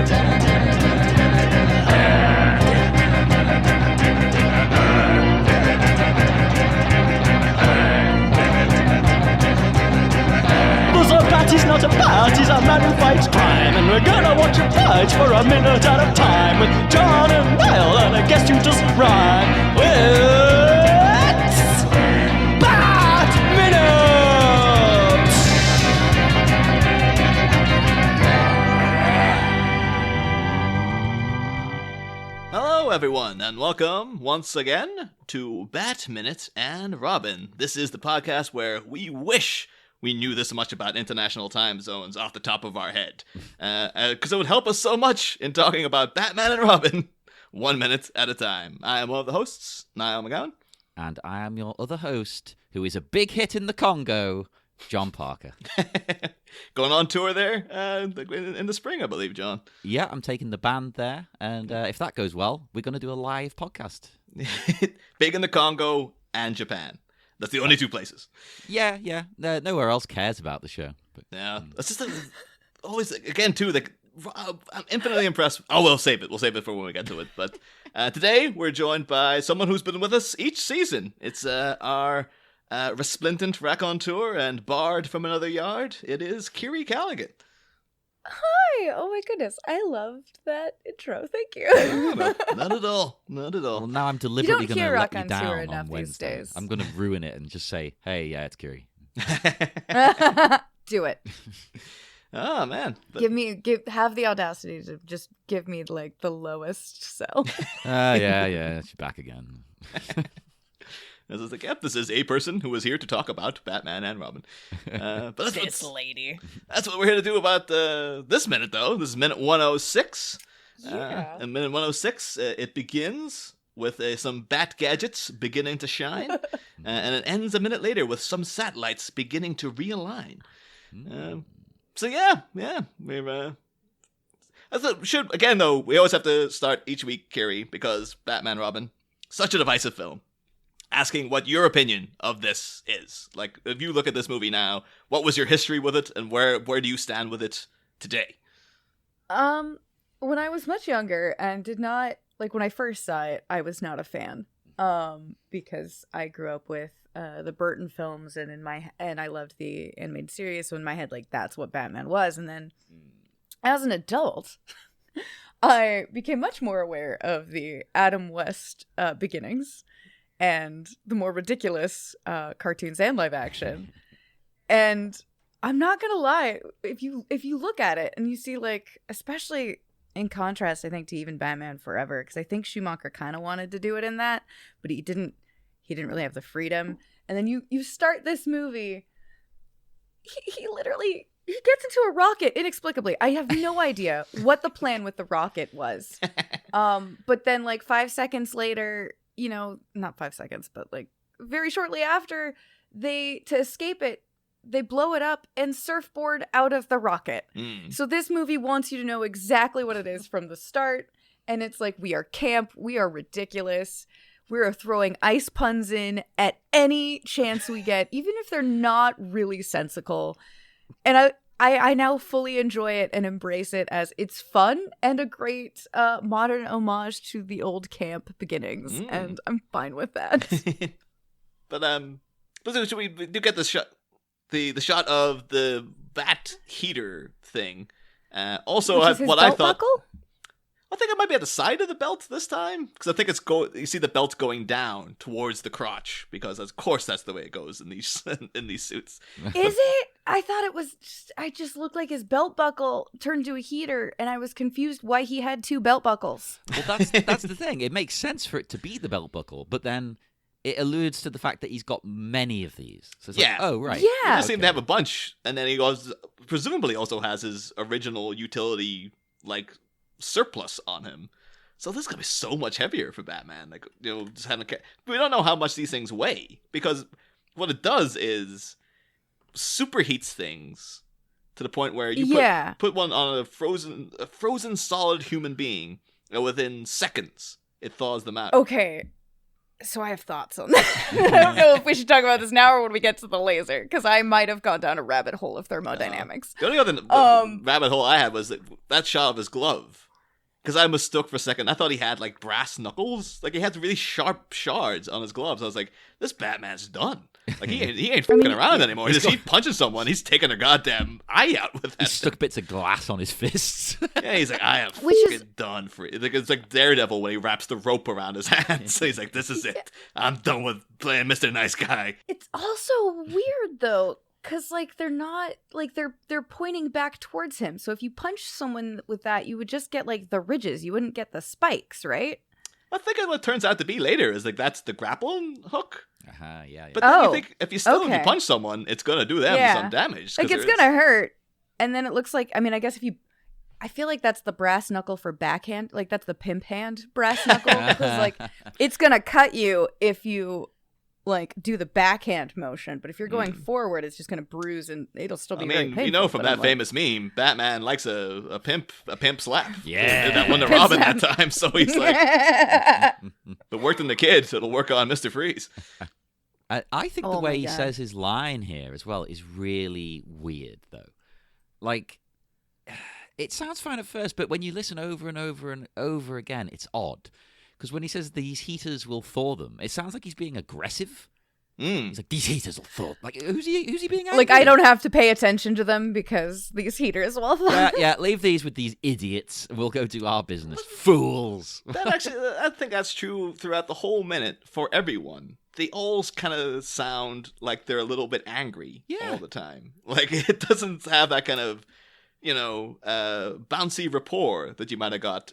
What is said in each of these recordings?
He's not a bat, he's a man who fights crime. And we're gonna watch him fight for a minute at a time. With John and Niall and a guest who doesn't rhyme. It's Bat Minute! Hello everyone, and welcome once again to Bat Minute and Robin. This is the podcast where we wish we knew this much about international time zones off the top of our head. Because it would help us so much in talking about Batman and Robin 1 minute at a time. I am one of the hosts, Niall McGowan. And I am your other host, who is a big hit in the Congo, John Parker. Going on tour there in the spring, I believe, John. Yeah, I'm taking the band there. And if that goes well, we're going to do a live podcast. Big in the Congo and Japan. That's the only two places. Yeah. Nowhere else cares about the show. But, yeah, that's just always, again, too, I'm infinitely impressed. Oh, we'll save it. We'll save it for when we get to it. But today, we're joined by someone who's been with us each season. It's our resplendent raconteur and bard from another yard. It is Kiri Callaghan. Hi! Oh my goodness, I loved that intro. Thank you. No, not at all. Not at all. Well, now I'm deliberately going to let you down enough on Wednesday. these days. I'm going to ruin it and just say, hey, yeah, it's Kiri. Do it. Oh, man. Have the audacity to just give me, like, the lowest sell. Yeah, she's back again. As I was like, yep, this is a person who is here to talk about Batman and Robin. But this lady. That's what we're here to do about this minute, though. This is minute 106. Yeah. And minute 106, it begins with some bat gadgets beginning to shine. And it ends a minute later with some satellites beginning to realign. So, yeah. We're... Again, though, we always have to start each week, Kiri, because Batman Robin, such a divisive film. Asking what your opinion of this is. Like, if you look at this movie now, what was your history with it, and where do you stand with it today? When I was much younger and did not, like, when I first saw it, I was not a fan. Because I grew up with the Burton films, and I loved the animated series, so in my head, like, that's what Batman was. And then, as an adult, I became much more aware of the Adam West beginnings. And the more ridiculous cartoons and live action. And I'm not gonna lie, if you look at it and you see, like, especially in contrast, I think, to even Batman Forever, because I think Schumacher kind of wanted to do it in that, but he didn't really have the freedom. And then you start this movie, he literally gets into a rocket inexplicably. I have no idea what the plan with the rocket was. But then, like, 5 seconds later, you know, not 5 seconds, but, like, very shortly after, to escape it, they blow it up and surfboard out of the rocket. So this movie wants you to know exactly what it is from the start. And it's like, we are camp, we are ridiculous, we are throwing ice puns in at any chance we get, even if they're not really sensical. And I now fully enjoy it and embrace it as it's fun and a great modern homage to the old camp beginnings, and I'm fine with that. But should we do get the shot, the shot of the bat heater thing? Also, what I thought. Buckle? I think it might be at the side of the belt this time, because I think you see the belt going down towards the crotch, because of course that's the way it goes in these suits. Is it? I thought it was I just looked like his belt buckle turned to a heater, and I was confused why he had two belt buckles. Well, that's the thing. It makes sense for it to be the belt buckle, but then it alludes to the fact that he's got many of these. So it's like, oh, right. Yeah. He just seemed to have a bunch, and then he presumably also has his original utility, like, surplus on him. So this is gonna be so much heavier for Batman. Like, you know, just having we don't know how much these things weigh, because what it does is superheats things to the point where you put one on a frozen solid human being, and within seconds it thaws them out. Okay. So I have thoughts on that. I don't know if we should talk about this now or when we get to the laser, because I might have gone down a rabbit hole of thermodynamics. The only other rabbit hole I had was that shot of his glove. Because I mistook for a second. I thought he had, like, brass knuckles. Like, he had really sharp shards on his gloves. I was like, this Batman's done. Like, he ain't fucking around anymore. He punches someone, he's taking a goddamn eye out with that. He stuck bits of glass on his fists. Yeah, he's like, I am fucking done for it. It's like Daredevil when he wraps the rope around his hands. So he's like, this is it. I'm done with playing Mr. Nice Guy. It's also weird, though. Because, like, they're not, like, they're pointing back towards him. So if you punch someone with that, you would just get, like, the ridges. You wouldn't get the spikes, right? I think what turns out to be later is, like, that's the grappling hook. Yeah. But then you think, if you punch someone, it's going to do them some damage. Like, it's going to hurt. And then it looks like, I mean, I guess I feel like that's the brass knuckle for backhand. Like, that's the pimp hand brass knuckle. Because, like, it's going to cut you if you... like, do the backhand motion, but if you're going forward, it's just going to bruise, and it'll still be very painful. You know from that famous meme, Batman likes a pimp slap. Yeah. That one to Robin that time, so he's like, but worked in the kid, so it'll work on Mr. Freeze. I think the way he says his line here as well is really weird, though. Like, it sounds fine at first, but when you listen over and over and over again, it's odd. Because when he says these heaters will thaw them, it sounds like he's being aggressive. He's like, these heaters will thaw. Like, who's he being angry? Like, I don't have to pay attention to them because these heaters will thaw. Yeah, leave these with these idiots. We'll go do our business. Fools. I think that's true throughout the whole minute for everyone. They all kind of sound like they're a little bit angry all the time. Like, it doesn't have that kind of, bouncy rapport that you might have got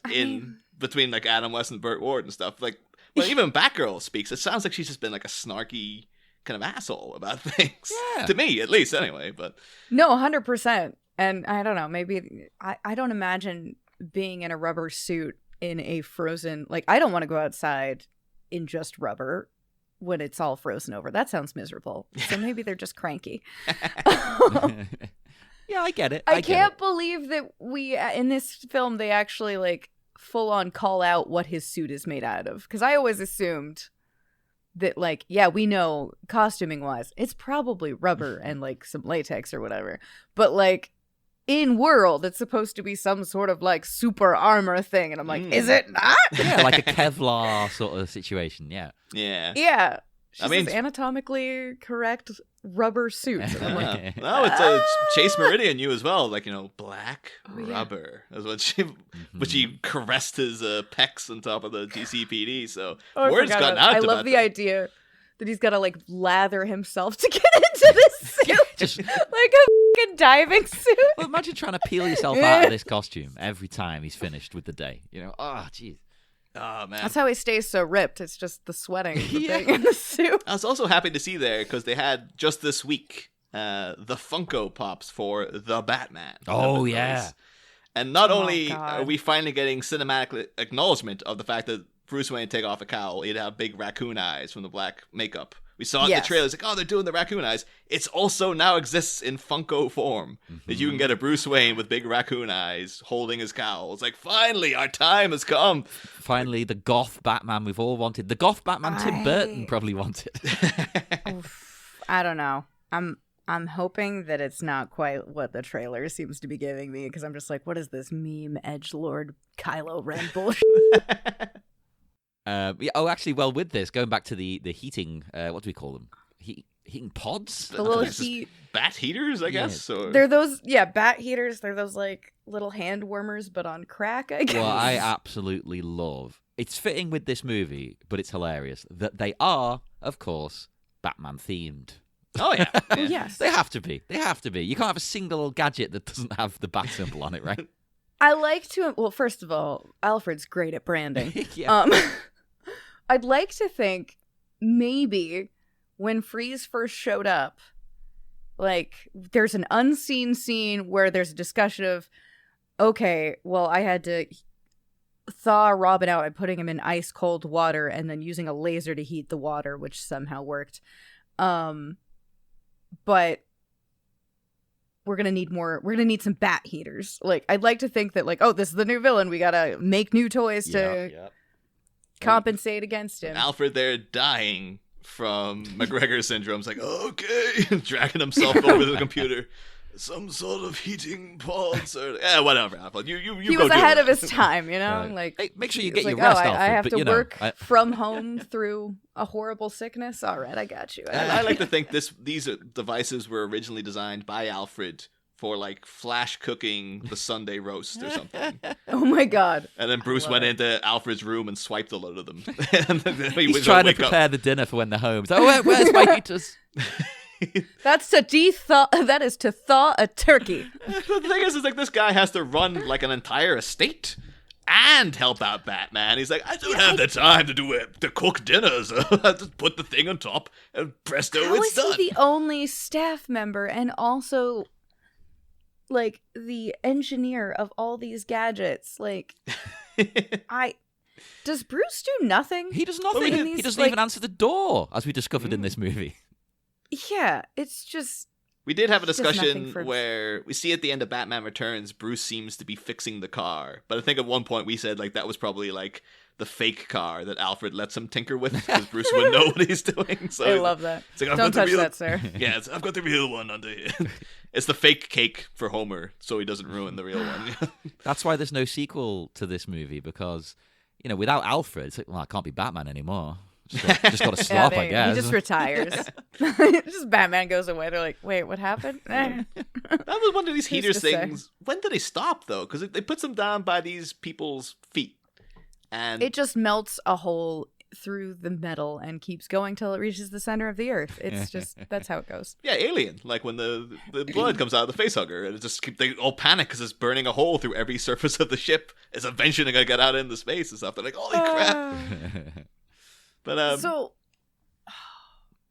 between like Adam West and Burt Ward and stuff. Like, when even Batgirl speaks, it sounds like she's just been like a snarky kind of asshole about things. Yeah. To me, at least, anyway. But no, 100%. And I don't know, maybe I don't imagine being in a rubber suit in a frozen, like, I don't want to go outside in just rubber when it's all frozen over. That sounds miserable. So maybe they're just cranky. Yeah, I get it. I can't believe that in this film, they actually, like, full on call out what his suit is made out of. Because I always assumed that, like, yeah, we know costuming wise, it's probably rubber and, like, some latex or whatever. But, like, in world, it's supposed to be some sort of, like, super armor thing. And I'm like, is it not? Yeah, like a Kevlar sort of situation. Yeah. Yeah. She's this anatomically correct rubber suit. And I'm like, no, it's Chase Meridian you as well. Like, black rubber. That's what she caressed his pecs on top of the GCPD. So word's gotten out. I love the idea that he's got to, like, lather himself to get into this suit. Just like a fucking diving suit. Well, imagine trying to peel yourself out of this costume every time he's finished with the day. Jeez. Oh, man. That's how he stays so ripped. It's just the sweating thing in the suit. I was also happy to see there because they had just this week the Funko Pops for the Batman. Oh, yeah. And not only are we finally getting cinematic acknowledgement of the fact that Bruce Wayne take off a cowl, he'd have big raccoon eyes from the black makeup. We saw it in the trailers, like, they're doing the raccoon eyes. It's also now exists in Funko form. That you can get a Bruce Wayne with big raccoon eyes holding his cowl. It's like, finally, our time has come. Finally, the goth Batman we've all wanted. The goth Batman Tim Burton probably wanted. I don't know. I'm hoping that it's not quite what the trailer seems to be giving me, because I'm just like, what is this meme edgelord Kylo Ren bullshit? Actually, well, with this, going back to the heating, what do we call them? Heating pods? The little heat... Bat heaters, I guess? Or... They're those, bat heaters. They're those, like, little hand warmers, but on crack, I guess. Well, I absolutely love... It's fitting with this movie, but it's hilarious that they are, of course, Batman-themed. Oh, yeah. Oh, yes. They have to be. You can't have a single gadget that doesn't have the bat symbol on it, right? I like to... Well, first of all, Alfred's great at branding. Yeah. I'd like to think maybe when Freeze first showed up, like, there's an unseen scene where there's a discussion of, okay, well, I had to thaw Robin out by putting him in ice cold water and then using a laser to heat the water, which somehow worked. But we're gonna need some bat heaters. Like, I'd like to think that, like, oh, this is the new villain, we gotta make new toys to... Yep. compensate against him. Alfred there dying from McGregor syndrome. It's like, okay, dragging himself over the computer. Some sort of heating pods or whatever. Alfred, you he go was do ahead it. of his time, you know. Right. Like, Hey, make sure you get your like, rest, I Alfred. have but, to you know, work from home through a horrible sickness. All right, I got you. I like to think these devices were originally designed by Alfred for like flash cooking the Sunday roast or something. Oh my god! And then Bruce went into Alfred's room and swiped a load of them. And then He's trying to prepare the dinner for when they're home. So, where's my heaters? That's to de-thaw. That is to thaw a turkey. The thing is like this guy has to run like an entire estate and help out Batman. He's like, I don't have the time to cook dinner, so I just put the thing on top and presto, How it's is done. he the only staff member and also like the engineer of all these gadgets? Like, does Bruce do nothing? He does nothing. He doesn't even answer the door, as we discovered in this movie. Yeah, it's just... We did have a Just nothing discussion for- where we see at the end of Batman Returns, Bruce seems to be fixing the car. But I think at one point we said like that was probably like the fake car that Alfred lets him tinker with because Bruce wouldn't know what he's doing. So I love that. it's like, I've Don't got the touch real... that, sir. Yeah, I've got the real one under here. It's the fake cake for Homer, so he doesn't ruin the real one. That's why there's no sequel to this movie, because, you know, without Alfred, it's like, well, I can't be Batman anymore. Just got to stop, I guess. He just retires. Just Batman goes away. They're like, wait, what happened? That was one of these Who's heaters to say? things. When do they stop though? Because they puts them down by these people's feet, and It just melts a hole through the metal and keeps going till it reaches the center of the earth. It's just, that's how it goes. yeah, Alien. Like when the blood comes out of the facehugger, and it just they all panic because it's burning a hole through every surface of the ship. It's eventually gonna get out into space and stuff. They're like, holy crap! But So,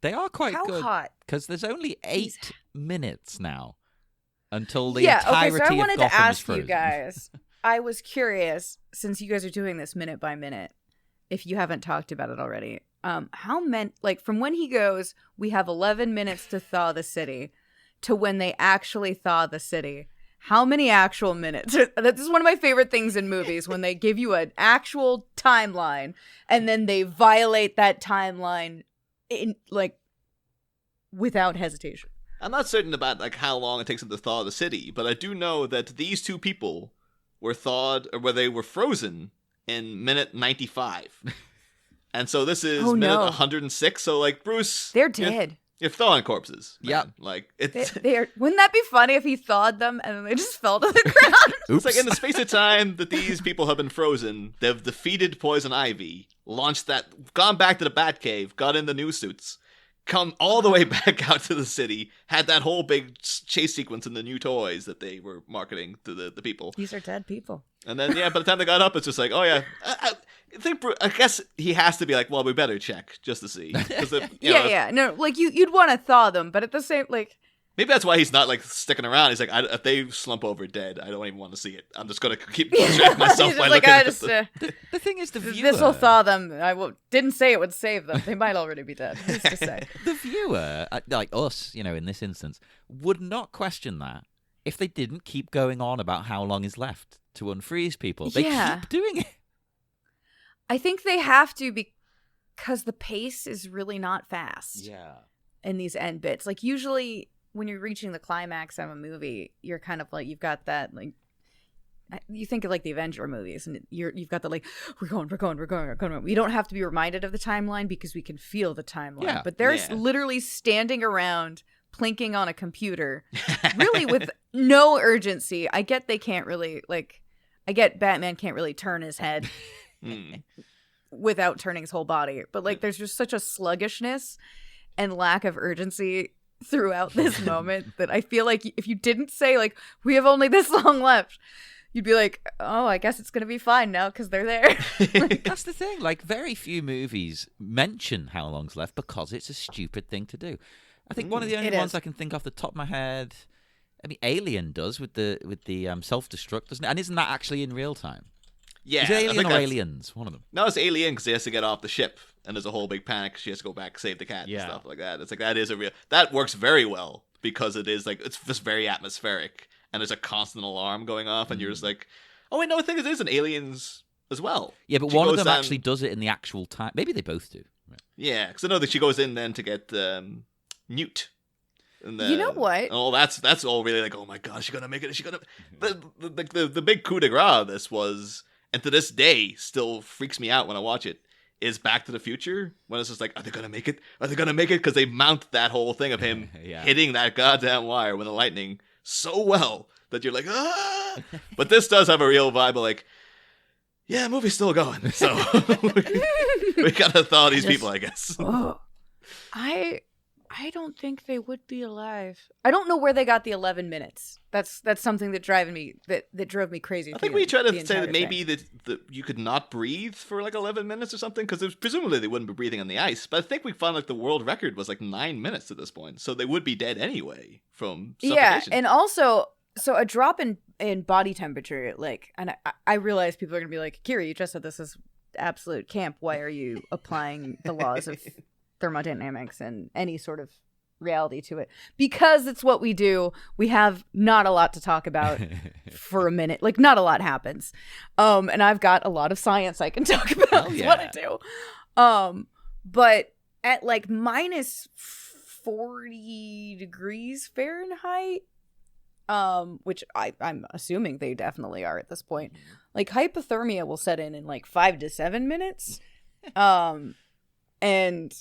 They are quite how good, hot? because there's only 8 minutes now until the Yeah, okay, entirety so I wanted of to Gotham is ask you frozen. guys. I was curious, since you guys are doing this minute by minute, if you haven't talked about it already. How many, like, from when he goes, we have 11 minutes to thaw the city, to when they actually thaw the city. How many actual minutes? This is one of my favorite things in movies, when they give you an actual timeline and then they violate that timeline in, like, without hesitation. I'm not certain about like how long it takes them to thaw the city, but I do know that these two people were thawed, or where they were frozen in minute 95. And so this is Oh, minute no. 106. So like Bruce, They're dead. You're thawing corpses. Man. Yep. Like it's They're, wouldn't that be funny if he thawed them and then they just fell to the ground? it's like in the space of time that these people have been frozen, they've defeated Poison Ivy, gone back to the Batcave, got in the new suits, come all the way back out to the city, had that whole big chase sequence in the new toys that they were marketing to the people. These are dead people. And then, by the time they got up, it's just like, oh, yeah. I guess he has to be like, well, we better check just to see. 'Cause No, like, you'd want to thaw them, but at the same, like... Maybe that's why he's not, like, sticking around. He's like, if they slump over dead, I don't even want to see it. I'm just going to keep distracting myself He's by just like, looking I at just... them. The thing is, the viewer... This will thaw them. Didn't say it would save them. They might already be dead. Who's to say? The viewer, like us, you know, in this instance, would not question that if they didn't keep going on about how long is left to unfreeze people. They Yeah. keep doing it. I think they have to because the pace is really not fast in these end bits. Like, usually when you're reaching the climax of a movie, you're kind of like, you've got that, like, you think of like the Avenger movies, and you've got the like, we're going. We don't have to be reminded of the timeline because we can feel the timeline. Yeah. But they're Yeah. literally standing around plinking on a computer, really with no urgency. I get they can't really, like, I get Batman can't really turn his head without turning his whole body, but like there's just such a sluggishness and lack of urgency throughout this moment that I feel like if you didn't say like, we have only this long left, you'd be like, oh, I guess it's gonna be fine now because they're there. That's the thing. Like, very few movies mention how long's left because it's a stupid thing to do. I think one of the only It ones is. I can think off the top of my head, I mean, Alien does with the self-destruct, doesn't it? And isn't that actually in real time? Yeah. Is it I Alien think or that's- Aliens? One of them. No, it's Alien because he has to get off the ship, and there's a whole big panic. She has to go back, save the cat, Yeah. and stuff like that. It's like that works very well because it is like it's just very atmospheric, and there's a constant alarm going off, and you're just like, oh wait, no, I think it is an Aliens as well. Yeah, but She one of goes them on- actually does it in the actual time. Maybe they both do. Yeah, because I know that she goes in then to get Newt. And then, You know what? Oh, that's all really like, oh my god, is she gonna make it? Is she gonna? The big coup de grace of this was, and to this day still freaks me out when I watch it, is Back to the Future, when it's just like, are they gonna make it? Are they gonna make it? Because they mount that whole thing of him Yeah. hitting that goddamn wire with the lightning so well that you're like, ah. But this does have a real vibe of like, yeah, movie's still going, so we gotta thaw these people, I guess. Oh, I don't think they would be alive. I don't know where they got the 11 minutes. That's something that drove me crazy. I think we tried to say entire that maybe thing. that you could not breathe for like 11 minutes or something, because presumably they wouldn't be breathing on the ice. But I think we found like the world record was like 9 minutes at this point, so they would be dead anyway from suffocation. Yeah, and also, so a drop in body temperature, like, and I realize people are gonna be like, Kiri, you just said this is absolute camp. Why are you applying the laws of thermodynamics and any sort of reality to it? Because it's what we do. We have not a lot to talk about for a minute. Like, not a lot happens. And I've got a lot of science I can talk about. Is what I do. But at like minus 40 degrees Fahrenheit, which I'm assuming they definitely are at this point, like hypothermia will set in like 5 to 7 minutes. And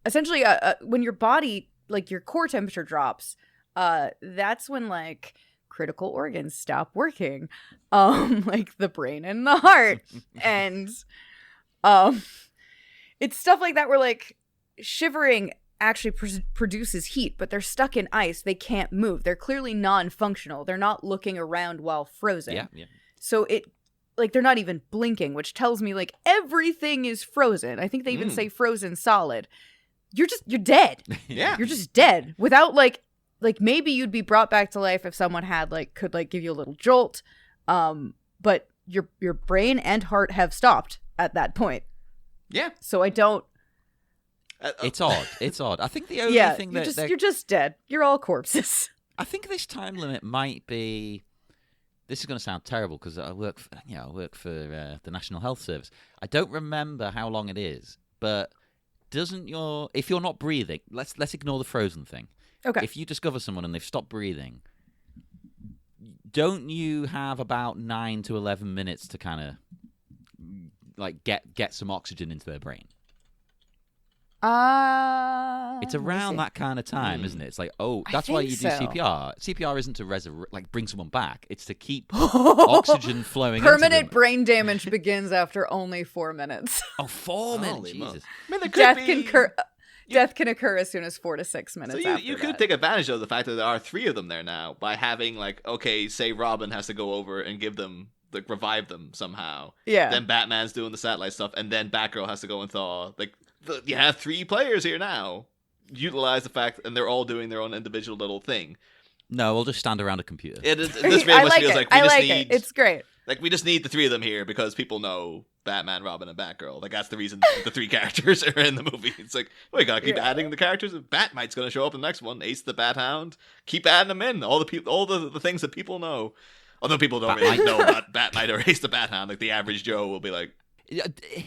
essentially, when your body, like your core temperature drops, that's when like critical organs stop working, like the brain and the heart, and it's stuff like that where like shivering actually produces heat, but they're stuck in ice. They can't move. They're clearly non-functional. They're not looking around while frozen. Yeah. So like they're not even blinking, which tells me like everything is frozen. I think they even say frozen solid. You're dead. Yeah. You're just dead without like maybe you'd be brought back to life if someone had could give you a little jolt. But your brain and heart have stopped at that point. Yeah. So I don't. It's odd. It's odd. I think the only thing you're just dead. You're all corpses. I think this time limit might be. This is going to sound terrible because I work for the National Health Service. I don't remember how long it is, but if you're not breathing, let's ignore the frozen thing. Okay. If you discover someone and they've stopped breathing, don't you have about 9 to 11 minutes to kind of like get some oxygen into their brain? It's around that kind of time, isn't it? It's like, that's why you do CPR. CPR isn't to bring someone back. It's to keep oxygen flowing. Permanent brain damage begins after only 4 minutes. 4 minutes, Jesus! I mean, death can occur as soon as 4 to 6 minutes. So you could take advantage of the fact that there are 3 of them there now by having say Robin has to go over and give them revive them somehow. Yeah. Then Batman's doing the satellite stuff, and then Batgirl has to go and thaw. You have 3 players here now. Utilize the fact, and they're all doing their own individual little thing. No, we'll just stand around a computer. This very much feels like we just need. It's great. Like we just need the 3 of them here because people know Batman, Robin, and Batgirl. Like that's the reason the 3 characters are in the movie. It's like we gotta keep adding the characters. Batmite's gonna show up in the next one. Ace the Bat Hound. Keep adding them in. All the things that people know. Although people don't really know about Batmite or Ace the Bat Hound. Like the average Joe will be like.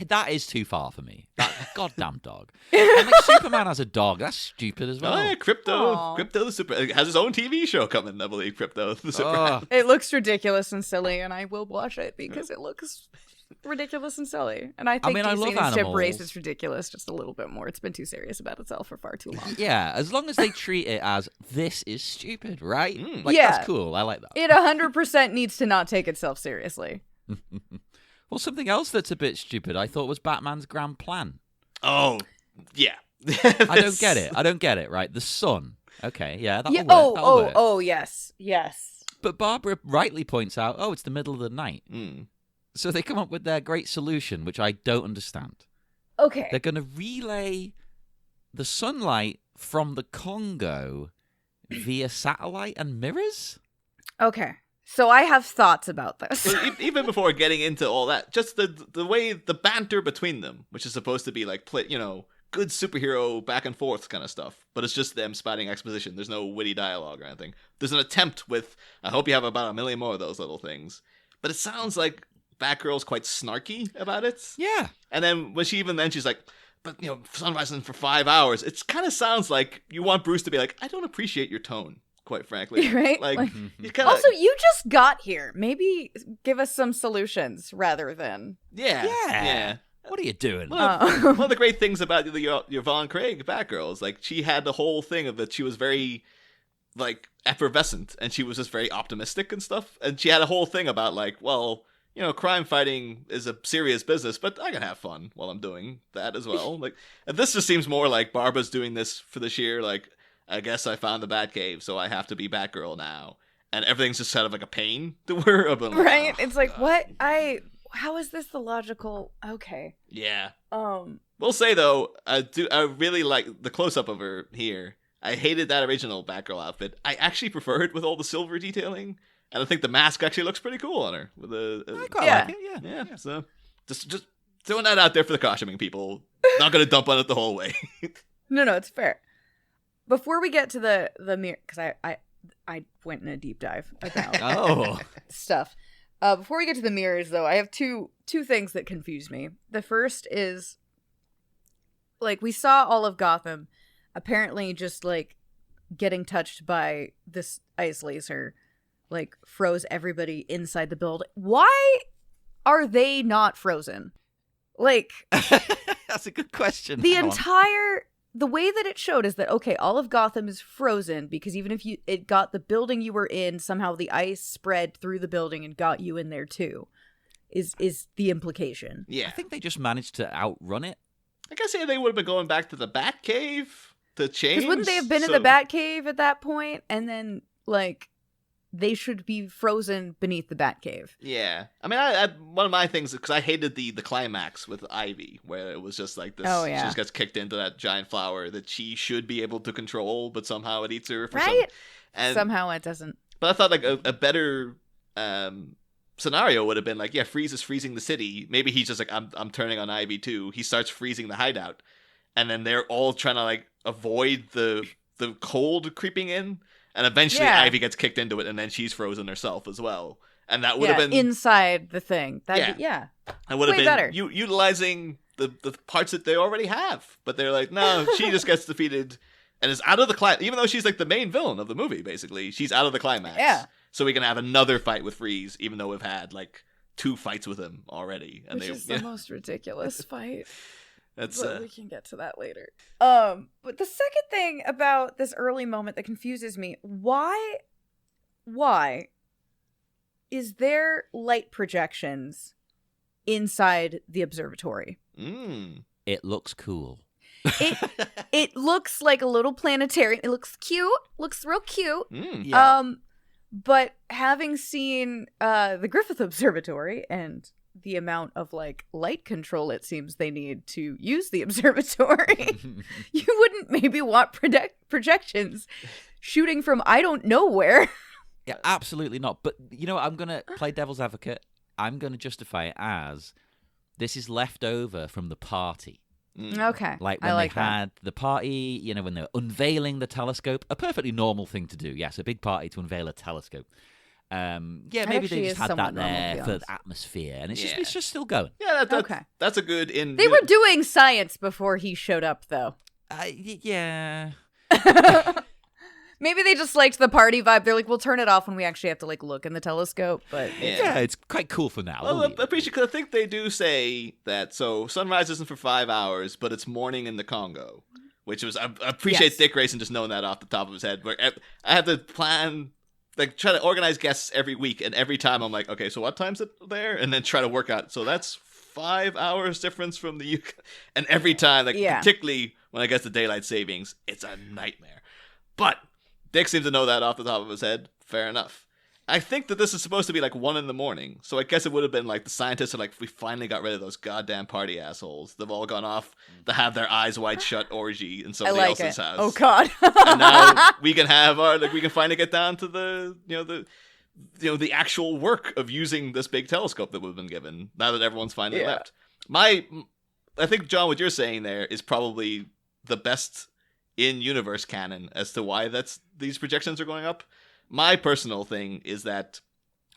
That is too far for me. That goddamn dog. And Superman has a dog. That's stupid as well. Oh yeah, Crypto the Super has his own TV show coming. I believe Crypto the Superman. It looks ridiculous and silly, and I will watch it because it looks ridiculous and silly. And I think I love DC needs to animals. embrace its ridiculous just a little bit more. It's been too serious about itself for far too long. Yeah, as long as they treat it as this is stupid, right? That's cool. I like that. It 100% needs to not take itself seriously. Well, something else that's a bit stupid I thought was Batman's grand plan. Oh, yeah. I don't get it, right? The sun. Okay, yeah, that'll work. Oh, yes. But Barbara rightly points out, it's the middle of the night. So they come up with their great solution, which I don't understand. Okay. They're going to relay the sunlight from the Congo via satellite and mirrors? Okay. So I have thoughts about this. Even before getting into all that, just the way the banter between them, which is supposed to be like good superhero back and forth kind of stuff, but it's just them spouting exposition. There's no witty dialogue or anything. There's an attempt with, I hope you have about 1 million more of those little things, but it sounds like Batgirl's quite snarky about it. Yeah. And then when she's like, but, sunrise for 5 hours. It kind of sounds like you want Bruce to be like, I don't appreciate your tone, quite frankly. Right? Like you kinda, also, you just got here. Maybe give us some solutions rather than... Yeah. What are you doing? One of the great things about your Von Craig Batgirl is, like, she had the whole thing of that she was very, like, effervescent, and she was just very optimistic and stuff. And she had a whole thing about, like, well, crime fighting is a serious business, but I can have fun while I'm doing that as well. Like, and this just seems more like Barbara's doing this for the sheer, like, I guess I found the Batcave, so I have to be Batgirl now. And everything's just kind of like a pain to her. Right? It's like, what? How is this the logical... Okay. Yeah. We'll say, though, I really like the close-up of her here. I hated that original Batgirl outfit. I actually prefer it with all the silver detailing. And I think the mask actually looks pretty cool on her. With I quite like it, yeah. So, just throwing that out there for the costuming people. Not going to dump on it the whole way. No, it's fair. Before we get to the mirror... Because I went in a deep dive about stuff. Before we get to the mirrors, though, I have two things that confuse me. The first is, like, we saw all of Gotham apparently just, like, getting touched by this ice laser, like, froze everybody inside the building. Why are they not frozen? Like... That's a good question. The way that it showed is that, okay, all of Gotham is frozen because even if it got the building you were in, somehow the ice spread through the building and got you in there too, is the implication. Yeah. I think they just managed to outrun it. I guess they would have been going back to the Batcave to change. Because wouldn't they have been in the Batcave at that point? And then, like, they should be frozen beneath the Batcave. Yeah. I mean, I one of my things, because I hated the climax with Ivy, where it was just like this, she just gets kicked into that giant flower that she should be able to control, but somehow it eats her for somehow it doesn't. But I thought, like, a better scenario would have been like, Freeze is freezing the city. Maybe he's just like, I'm turning on Ivy too. He starts freezing the hideout. And then they're all trying to, like, avoid the cold creeping in. And eventually Ivy gets kicked into it, and then she's frozen herself as well. And that would have been... inside the thing. That would have been better. Utilizing the parts that they already have. But they're like, no, she just gets defeated and is out of the climax. Even though she's, like, the main villain of the movie, basically. She's out of the climax. Yeah. So we can have another fight with Freeze, even though we've had, like, 2 fights with him already. And Which is the most ridiculous fight. But we can get to that later. But the second thing about this early moment that confuses me, why is there light projections inside the observatory? It looks cool. It looks like a little planetarium. It looks cute. Looks real cute. Yeah. But having seen the Griffith Observatory and the amount of, like, light control it seems they need to use the observatory, you wouldn't maybe want projections shooting from I don't know where. Yeah, absolutely not. But, I'm going to play devil's advocate. I'm going to justify it as this is left over from the party. Okay. Like when they had the party, when they were unveiling the telescope, a perfectly normal thing to do. Yes, a big party to unveil a telescope. Maybe they just had that there for the atmosphere, and it's just still going. Yeah, that's a good... They were doing science before he showed up, though. Yeah. Maybe they just liked the party vibe. They're like, we'll turn it off when we actually have to, like, look in the telescope. But yeah, it's quite cool for now. Well, I appreciate, because I think they do say that, so sunrise isn't for 5 hours, but it's morning in the Congo, which was, I appreciate Dick Grayson just knowing that off the top of his head. Where I had to plan, like, try to organize guests every week, and every time I'm like, okay, so what time's it there? And then try to work out, so that's 5 hours difference from the UK. And every time, like, particularly when I get to daylight savings, it's a nightmare. But Dick seems to know that off the top of his head. Fair enough. I think that this is supposed to be like 1 a.m, so I guess it would have been like the scientists are like, we finally got rid of those goddamn party assholes. They've all gone off to have their eyes wide shut orgy in somebody else's house. Oh God! And now we can have we can finally get down to the actual work of using this big telescope that we've been given. Now that everyone's finally left, I think, John, what you're saying there is probably the best in universe canon as to why these projections are going up. My personal thing is that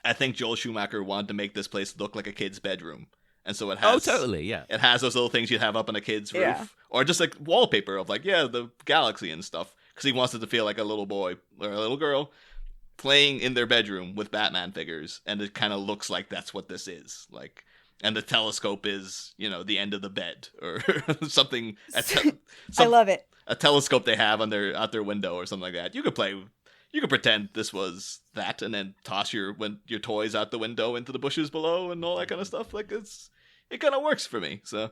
I think Joel Schumacher wanted to make this place look like a kid's bedroom. And so it has... Oh, totally, yeah. It has those little things you'd have up on a kid's roof. Yeah. Or just like wallpaper of like, yeah, the galaxy and stuff. Because he wants it to feel like a little boy or a little girl playing in their bedroom with Batman figures. And it kind of looks like that's what this is. Like, and the telescope is, you know, the end of the bed or something. I love it. A telescope they have on out their window or something like that. You could pretend this was that, and then toss your toys out the window into the bushes below and all that kind of stuff. Like it kind of works for me. So,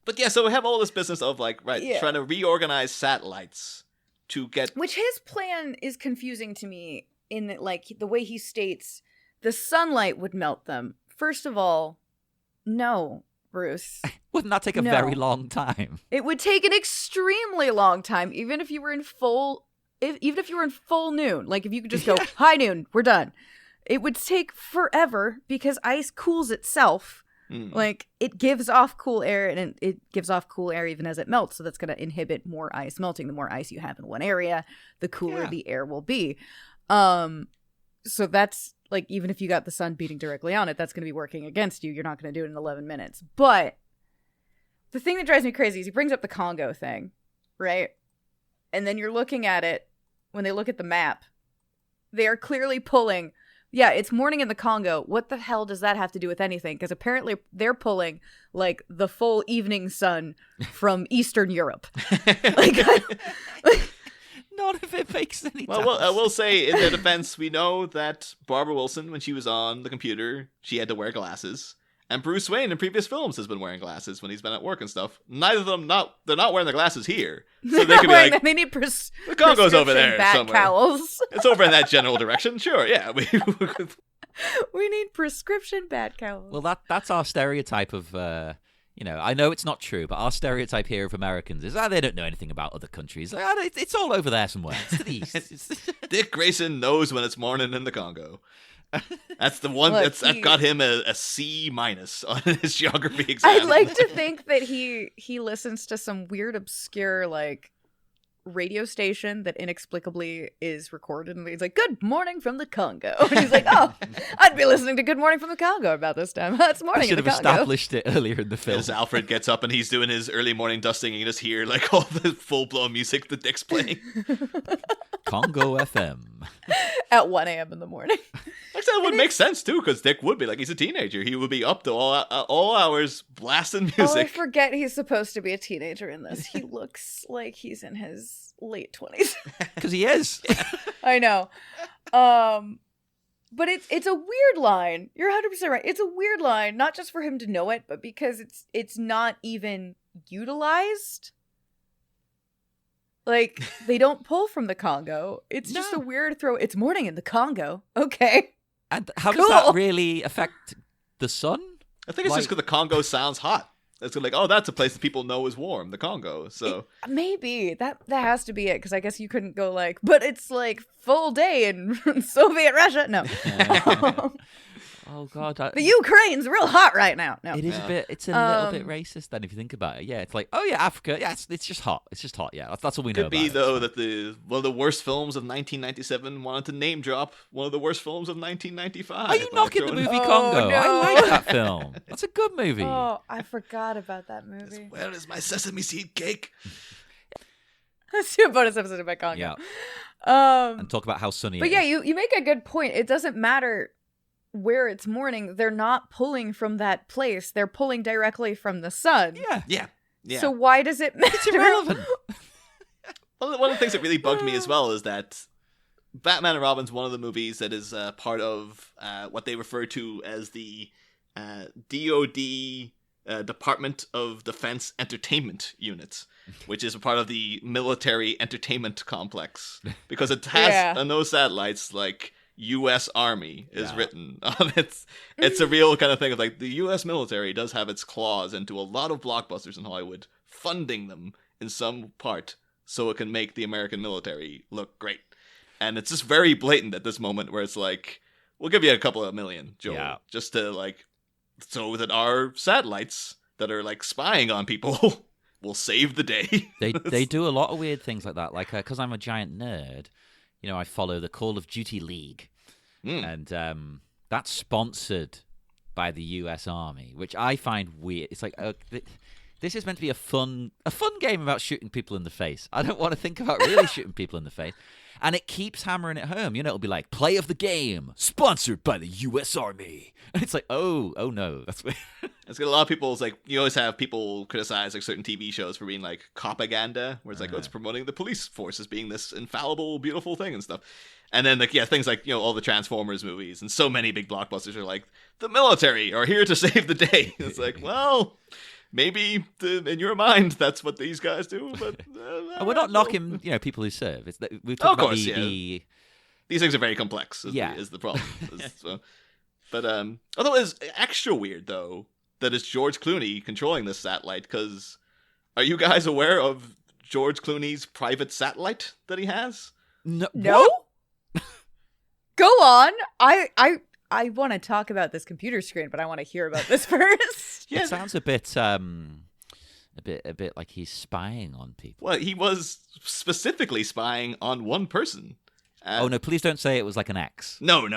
but yeah, so we have all this business of like trying to reorganize satellites to get, which his plan is confusing to me in that, like, the way he states the sunlight would melt them. First of all, no, Bruce. Wouldn't that take a very long time? It would take an extremely long time, even if you were in full noon. Like, if you could just go, high noon, we're done. It would take forever because ice cools itself. Like, it gives off cool air, and it gives off cool air even as it melts, so that's going to inhibit more ice melting. The more ice you have in one area, the cooler the air will be. So that's, like, even if you got the sun beating directly on it, that's going to be working against you. You're not going to do it in 11 minutes. But the thing that drives me crazy is he brings up the Congo thing, right? And then you're looking at it, when they look at the map, they are clearly pulling, it's morning in the Congo. What the hell does that have to do with anything? Because apparently they're pulling, like, the full evening sun from Eastern Europe. Not if it makes any sense. Well, I will say, in their defense, we know that Barbara Wilson, when she was on the computer, she had to wear glasses. And Bruce Wayne in previous films has been wearing glasses when he's been at work and stuff. Neither of them, they're not wearing the glasses here. So they could be like, they need the Congo's over there bat somewhere. Cowls. It's over in that general direction. Sure, yeah. We need prescription bat cowls. Well, that's our stereotype of, I know it's not true, but our stereotype here of Americans is, they don't know anything about other countries. Like, it's all over there somewhere. It's to the east. Dick Grayson knows when it's morning in the Congo. That's the one that got him a C- on his geography exam. I'd like to think that he listens to some weird, obscure, like, radio station that inexplicably is recorded, and he's like, "Good morning from the Congo," and he's like, "Oh, I'd be listening to Good Morning from the Congo about this time. It's morning in the Congo." Should have established it earlier in the film. As Alfred gets up and he's doing his early morning dusting, and you just hear like all the full blown music that Dick's playing. Congo FM at 1 a.m. in the morning. Actually, that would make sense too, because Dick would be like, he's a teenager. He would be up to all hours blasting music. Oh, I forget he's supposed to be a teenager in this. He looks like he's in his late 20s. Because he is. I know. But it's a weird line. You're 100% right. It's a weird line, not just for him to know it, but because it's not even utilized. Like, they don't pull from the Congo. It's just a weird throw. It's morning in the Congo. Okay. And how does that really affect the sun? I think it's just because the Congo sounds hot. It's like, oh, that's a place that people know is warm, the Congo. So maybe that has to be it, because I guess you couldn't go like, but it's like full day in Soviet Russia. No. Oh God, the Ukraine's real hot right now. No, it is a bit. It's a little bit racist then, if you think about it. Yeah, it's like, oh yeah, Africa. Yeah, it's just hot. It's just hot. Yeah, that's all we know. Could be though that one of the worst films of 1997 wanted to name drop one of the worst films of 1995. Are you knocking the movie Congo? No. I like that film. That's a good movie. Oh, I forgot about that movie. Where is my sesame seed cake? Let's do a bonus episode about Congo. Yeah. And talk about how sunny. But yeah, you make a good point. It doesn't matter where it's morning. They're not pulling from that place. They're pulling directly from the sun. Yeah. So why does it matter? It's irrelevant. One of the things that really bugged me as well is that Batman and Robin's one of the movies that is part of what they refer to as the DoD Department of Defense Entertainment Unit, which is a part of the military entertainment complex, because it has on those satellites like U.S. Army is written on it. It's a real kind of thing of like the U.S. military does have its claws into a lot of blockbusters in Hollywood, funding them in some part so it can make the American military look great. And it's just very blatant at this moment where it's like, we'll give you a couple of million, Joel, just to like, so that our satellites that are like spying on people will save the day. They do a lot of weird things like that. Like, because I'm a giant nerd, I follow the Call of Duty League. And That's sponsored by the U.S. Army, which I find weird. It's like, this is meant to be a fun game about shooting people in the face. I don't want to think about really shooting people in the face. And it keeps hammering it home. You know, it'll be like, play of the game, sponsored by the U.S. Army. And it's like, oh no. That's weird. It's got a lot of people, it's like, you always have people criticize like certain TV shows for being like propaganda, where it's like, it's promoting the police force as being this infallible, beautiful thing and stuff. And then, like, things like, all the Transformers movies and so many big blockbusters are like, the military are here to save the day. It's like, well, maybe in your mind that's what these guys do, but we're not knocking, people who serve. We've talked about these things are very complex. Is the problem. So, but although it's extra weird though that it's George Clooney controlling this satellite, because are you guys aware of George Clooney's private satellite that he has? No. Go on. I want to talk about this computer screen, but I want to hear about this first. Yeah. It sounds a bit like he's spying on people. Well, he was specifically spying on one person. Oh no! Please don't say it was like an ex. No.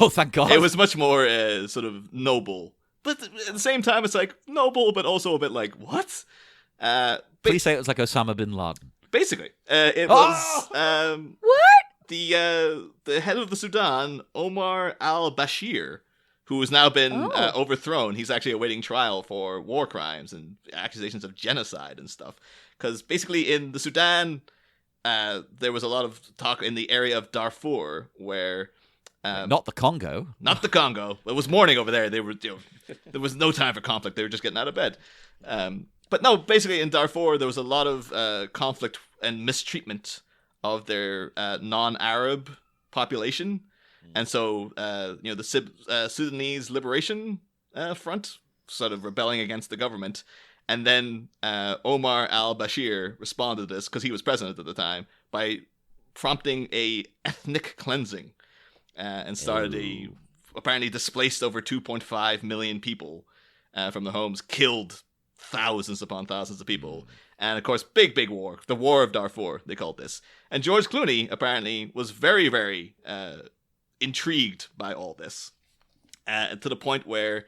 Thank God. It was much more sort of noble, but at the same time, it's like noble, but also a bit like what? Please say it was like Osama bin Laden. Basically, it was what? The head of the Sudan, Omar al-Bashir, who has now been overthrown. He's actually awaiting trial for war crimes and accusations of genocide and stuff. Because basically in the Sudan, there was a lot of talk in the area of Darfur where... not the Congo. Not the Congo. It was morning over there. They were, there was no time for conflict. They were just getting out of bed. But no, basically in Darfur, there was a lot of conflict and mistreatment of their non-Arab population. And so, the Sudanese Liberation Front sort of rebelling against the government. And then Omar al-Bashir responded to this, because he was president at the time, by prompting a ethnic cleansing and started apparently displaced over 2.5 million people from their homes, killed thousands upon thousands of people. And of course, big war, the War of Darfur, they called this. And George Clooney apparently was very, very intrigued by all this, to the point where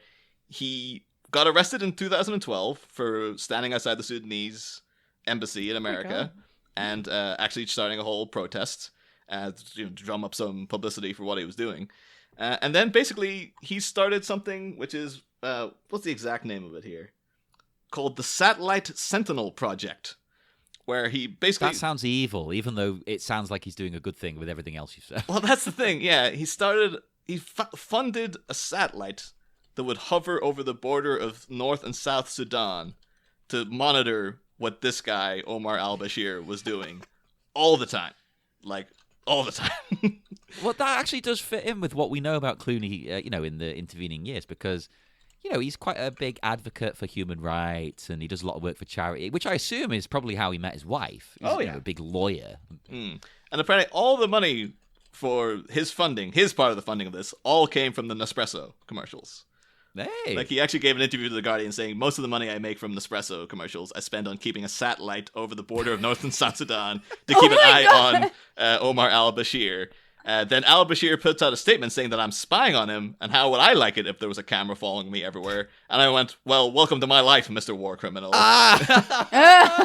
he got arrested in 2012 for standing outside the Sudanese embassy in America and actually starting a whole protest to drum up some publicity for what he was doing. And then basically he started something which is, what's the exact name of it here? Called the Satellite Sentinel Project, where he basically... That sounds evil, even though it sounds like he's doing a good thing with everything else you've said. Well, that's the thing, yeah. He funded a satellite that would hover over the border of North and South Sudan to monitor what this guy, Omar al-Bashir, was doing all the time. Like, all the time. Well, that actually does fit in with what we know about Clooney, in the intervening years, because... he's quite a big advocate for human rights, and he does a lot of work for charity, which I assume is probably how he met his wife. He's, a big lawyer. And apparently all the money for his funding, his part of the funding of this, all came from the Nespresso commercials. Hey. Like, he actually gave an interview to The Guardian saying, most of the money I make from Nespresso commercials I spend on keeping a satellite over the border of North and South Sudan to keep an eye on Omar al-Bashir. Then al-Bashir puts out a statement saying that I'm spying on him, and how would I like it if there was a camera following me everywhere? And I went, well, welcome to my life, Mr. War Criminal.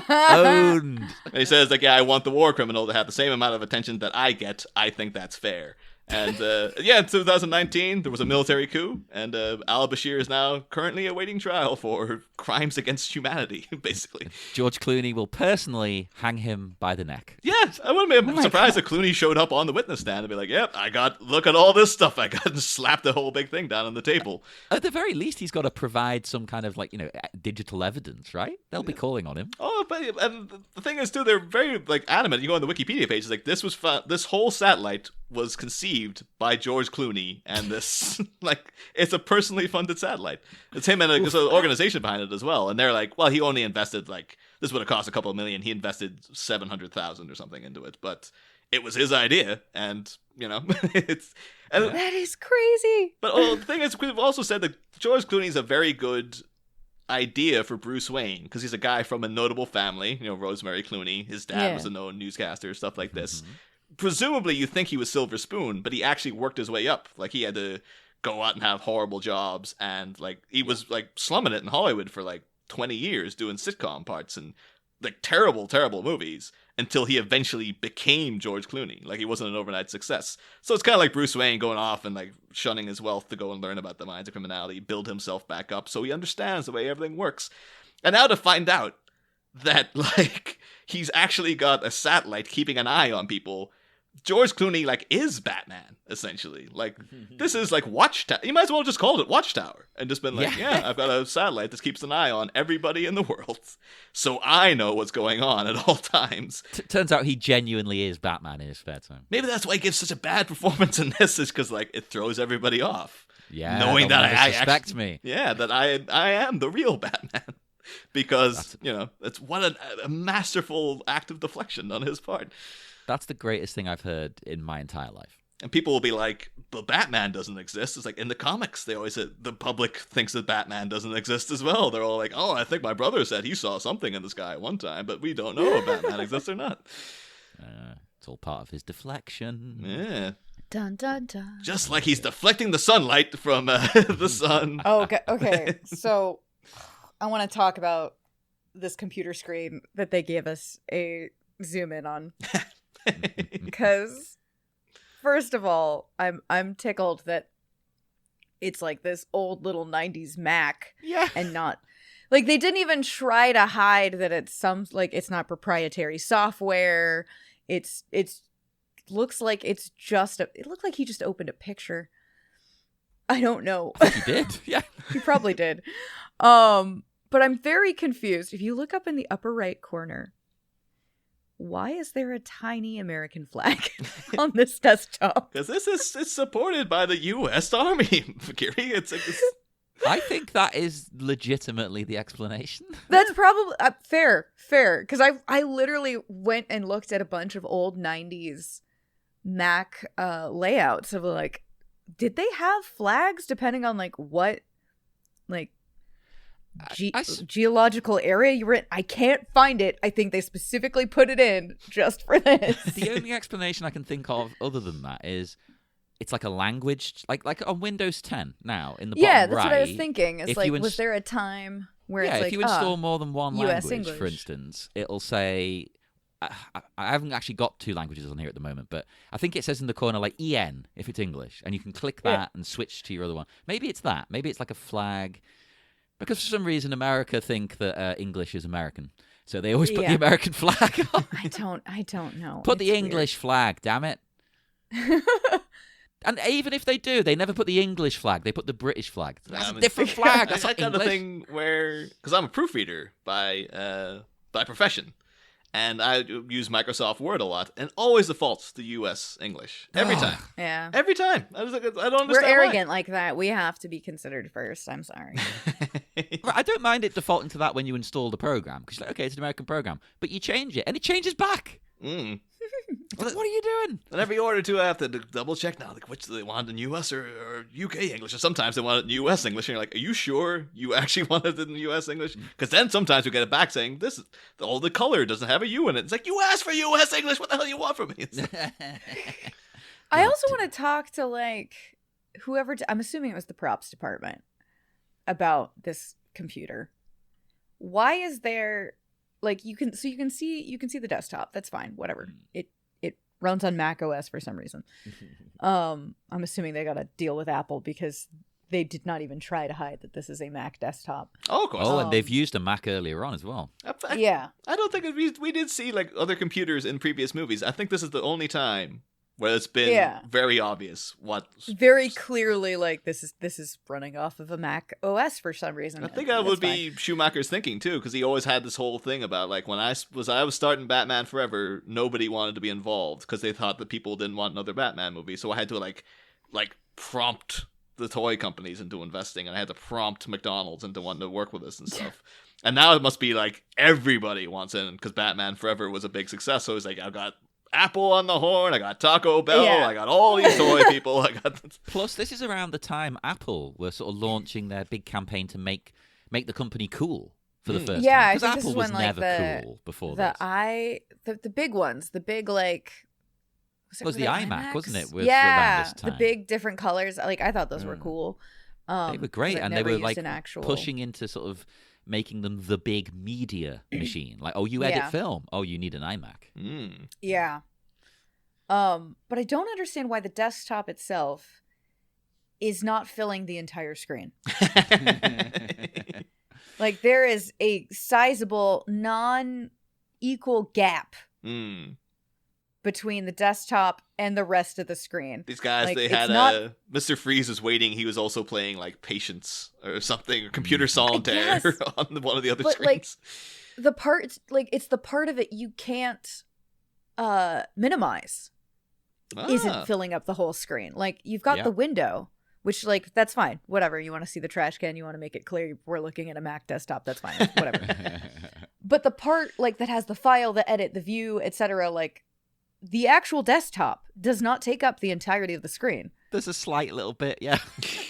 Owned. And he says, like, I want the war criminal to have the same amount of attention that I get. I think that's fair. And in 2019, there was a military coup, and al-Bashir is now currently awaiting trial for crimes against humanity, basically. George Clooney will personally hang him by the neck. Yes, I wouldn't be surprised if Clooney showed up on the witness stand and be like, yep, look at all this stuff I got, and slapped the whole big thing down on the table. At the very least, he's got to provide some kind of, digital evidence, right? They'll be calling on him. Oh, but and the thing is, too, they're very, adamant. You go on the Wikipedia page, it's like, this whole satellite was conceived by George Clooney, and this, it's a personally funded satellite. It's him and there's an organization behind it as well, and they're like, well, he only invested, this would have cost a couple of million, he invested 700,000 or something into it, but it was his idea, and, it's... And, that is crazy! But the thing is, we've also said that George Clooney's a very good idea for Bruce Wayne, because he's a guy from a notable family, Rosemary Clooney, his dad was a known newscaster, stuff like this. Presumably you think he was Silver Spoon, but he actually worked his way up. Like, he had to go out and have horrible jobs, and like he was like slumming it in Hollywood for like 20 years doing sitcom parts and like terrible movies until he eventually became George Clooney. Like he wasn't an overnight success. So it's kind of like Bruce Wayne going off and like shunning his wealth to go and learn about the minds of criminality, build himself back up so he understands the way everything works. And now to find out that like he's actually got a satellite keeping an eye on people, George Clooney like is Batman essentially. Like this is like Watchtower. You might as well just called it Watchtower and just been like, yeah, I've got a satellite that keeps an eye on everybody in the world, so I know what's going on at all times. Turns out he genuinely is Batman in his spare time. Maybe that's why he gives such a bad performance in this, is because like it throws everybody off. Yeah, knowing that I suspect me. Yeah, that I am the real Batman. Because it's what a masterful act of deflection on his part. That's the greatest thing I've heard in my entire life. And people will be like, but Batman doesn't exist. It's like in the comics, they always say the public thinks that Batman doesn't exist as well. They're all like, oh, I think my brother said he saw something in the sky one time, but we don't know if Batman exists or not. It's all part of his deflection. Yeah. Dun, dun, dun. Just like he's deflecting the sunlight from the sun. Oh, okay. So I want to talk about this computer screen that they gave us a zoom in on. Because first of all, I'm tickled that it's like this old little 90s Mac. Yeah. And not like they didn't even try to hide that it's it's not proprietary software. It's looks like it's just it looked like he just opened a picture. I don't know. I think he did. Yeah. He probably did. But I'm very confused. If you look up in the upper right corner, why is there a tiny American flag on this desktop? Because it's supported by the U.S. Army, Kiri. I think that is legitimately the explanation. That's probably fair. Because I literally went and looked at a bunch of old 90s Mac layouts of like, did they have flags depending on like what like geological area you were in? I can't find it. I think they specifically put it in just for this. The only explanation I can think of other than that is it's like a language, like on Windows 10 now in the bottom right. Yeah, that's what I was thinking. It's like, was there a time where it's like, if you install more than one US language, English, for instance, it'll say, I haven't actually got two languages on here at the moment, but I think it says in the corner like EN if it's English, and you can click that and switch to your other one. Maybe it's that. Maybe it's like a flag. Because for some reason America think that English is American, so they always put the American flag on. I don't know. Put the English flag, damn it. And even if they do, they never put the English flag. They put the British flag. That's a different flag. That's not kind English. of thing where, because I'm a proofreader by profession, and I use Microsoft Word a lot, and always defaults to U.S. English every time. Yeah, every time. I don't understand. We're arrogant like that. We have to be considered first. I'm sorry. I don't mind it defaulting to that when you install the program, because you're like, okay, it's an American program, but you change it, and it changes back. What are you doing? And every order too, I have to double check now, like which do they want in U.S. or UK English, or sometimes they want it in U.S. English, and you're like, are you sure you actually want it in U.S. English? Because then sometimes we get it back saying this, the color doesn't have a U in it. It's like, you asked for U.S. English. What the hell do you want from me? I also want to talk to like whoever. I'm assuming it was the props department about this computer. Why is there? Like you can see the desktop. That's fine. Whatever. It runs on Mac OS for some reason. I'm assuming they got to deal with Apple because they did not even try to hide that this is a Mac desktop. Oh, of course. Oh, and they've used a Mac earlier on as well. Yeah. I don't think we did see like other computers in previous movies. I think this is the only time where it's been very obvious very clearly like this is running off of a Mac OS for some reason. I think that would be Schumacher's thinking too, because he always had this whole thing about like when I was starting Batman Forever, nobody wanted to be involved because they thought that people didn't want another Batman movie, so I had to like prompt the toy companies into investing, and I had to prompt McDonald's into wanting to work with us and stuff. And now it must be like everybody wants in because Batman Forever was a big success, so it's like I've got Apple on the horn, I got Taco Bell, I got all these toy people. Plus, this is around the time Apple were sort of launching their big campaign to make the company cool for the first time. Because Apple was never cool before this. The big ones, the big like It was the iMac, wasn't it? Around this time. The big different colors. Like, I thought those were cool. They were great, and they were like pushing into sort of making them the big media machine. Like, oh, you edit film. Oh, you need an iMac. Yeah. But I don't understand why the desktop itself is not filling the entire screen. Like, there is a sizable non-equal gap between the desktop and the rest of the screen. These guys, like, they had Mr. Freeze was waiting. He was also playing like Patience or something, or Computer Solitaire on one of the other screens. Like, the part, like, it's the part of it you can't minimize. Isn't filling up the whole screen. Like, you've got the window, which, like, that's fine. Whatever. You want to see the trash can, you want to make it clear we're looking at a Mac desktop, that's fine. Whatever. But the part, like, that has the file, the edit, the view, etc., like, the actual desktop does not take up the entirety of the screen. There's a slight little bit, yeah.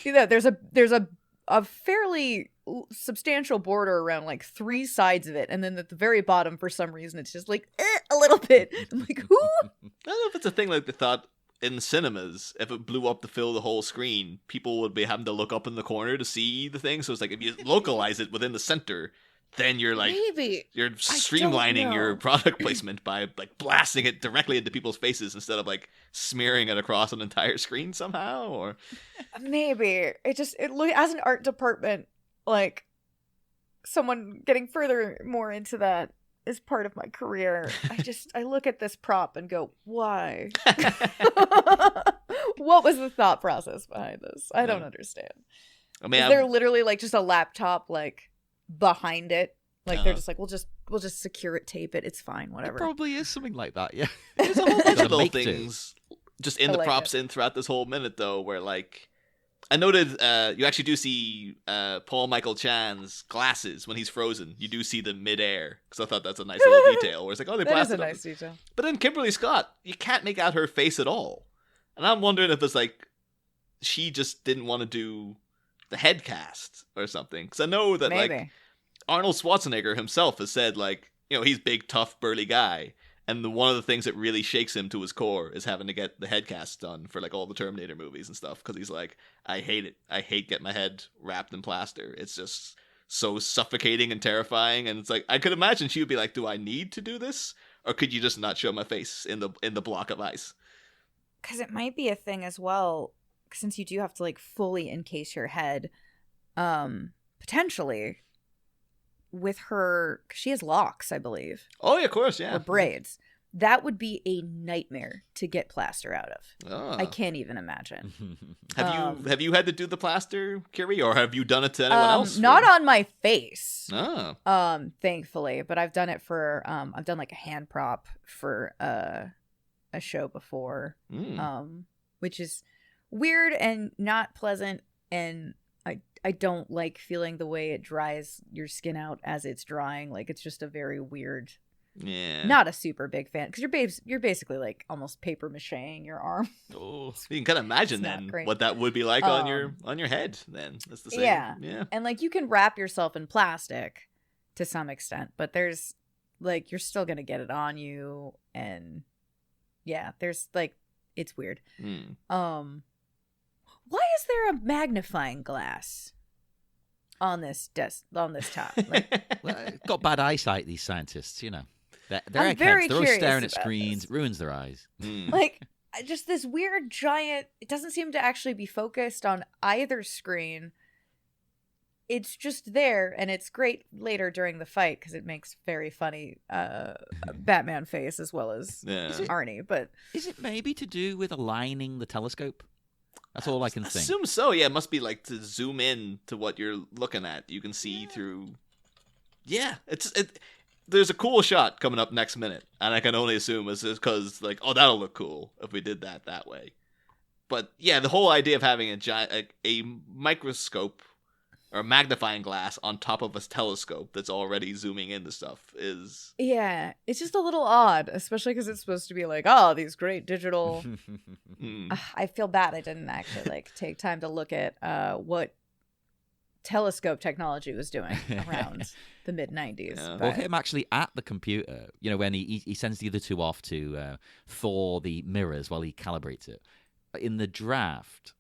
You know, there's a fairly substantial border around like 3 sides of it, and then at the very bottom, for some reason, it's just like a little bit. I'm like, who? I don't know if it's a thing like they thought in cinemas, if it blew up to fill the whole screen, people would be having to look up in the corner to see the thing. So it's like if you localize it within the center, then you're like, maybe you're streamlining your product placement by like blasting it directly into people's faces instead of like smearing it across an entire screen somehow. Or maybe it look as an art department, like someone getting further more into that is part of my career. I look at this prop and go, why? What was the thought process behind this? I don't understand. I mean, is there literally like just a laptop like behind it, like they're just like, we'll just secure it, tape it, it's fine, whatever. It probably is something like that. Yeah. There's a whole bunch of little things just in the props in throughout this whole minute, though, where like I noted you actually do see Paul Michael Chan's glasses when he's frozen. You do see them midair, because I thought that's a nice little detail where it's like, oh, they blasted them. That is a nice detail. But then Kimberly Scott, you can't make out her face at all, and I'm wondering if it's like she just didn't want to do the head cast or something, because I know that like Arnold Schwarzenegger himself has said, like, you know, he's big, tough, burly guy, and one of the things that really shakes him to his core is having to get the head cast done for like all the Terminator movies and stuff, because he's like, I hate it. I hate getting my head wrapped in plaster. It's just so suffocating and terrifying. And it's like, I could imagine she would be like, do I need to do this, or could you just not show my face in the block of ice? Because it might be a thing as well, since you do have to like fully encase your head, potentially with her, cause she has locks, I believe. Oh yeah, of course, yeah. Or braids. That would be a nightmare to get plaster out of. Oh. I can't even imagine. Have you had to do the plaster, Kiri, or have you done it to anyone else? Not on my face. Oh. Thankfully, but I've done it for I've done like a hand prop for a show before. Which is weird and not pleasant, and I don't like feeling the way it dries your skin out as it's drying. Like, it's just a very weird. Yeah. Not a super big fan, because you're basically like almost paper macheing your arm. Oh, you can kind of imagine then what that would be like on your head. Then that's the same. Yeah. And like, you can wrap yourself in plastic to some extent, but there's like, you're still gonna get it on you, and yeah, there's like, it's weird. Why is there a magnifying glass on this top? Like, well, got bad eyesight, these scientists, you know. They're I'm very They're always staring at curious about screens. this. It ruins their eyes. Like, just this weird giant, it doesn't seem to actually be focused on either screen. It's just there, and it's great later during the fight because it makes very funny Batman face as well as Arnie. But is it maybe to do with aligning the telescope? That's all I can think. Assume so. Yeah, it must be like to zoom in to what you're looking at. You can see through. Yeah, there's a cool shot coming up next minute, and I can only assume it's because like, oh, that'll look cool if we did that way. But yeah, the whole idea of having a microscope or a magnifying glass on top of a telescope that's already zooming into stuff is... Yeah, it's just a little odd, especially because it's supposed to be like, oh, these great digital... I feel bad I didn't actually like take time to look at what telescope technology was doing around the mid-90s. Yeah. Well, him actually at the computer, when he sends the other two off to thaw the mirrors while he calibrates it. In the draft,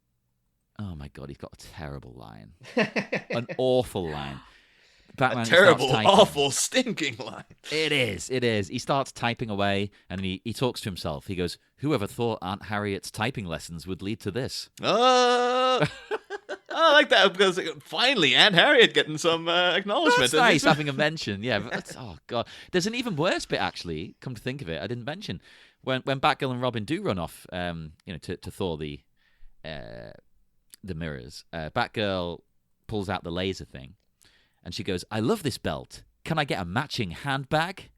oh my God, he's got a terrible line. An awful line. Batman a terrible, starts awful, stinking line. It is. He starts typing away, and he talks to himself. He goes, "Whoever thought Aunt Harriet's typing lessons would lead to this?" I like that, because finally Aunt Harriet getting some acknowledgement. That's nice, having a mention. Yeah. Oh God, there's an even worse bit actually. Come to think of it, I didn't mention when Batgirl and Robin do run off, to thaw the mirrors. Batgirl pulls out the laser thing. And she goes, "I love this belt. Can I get a matching handbag?"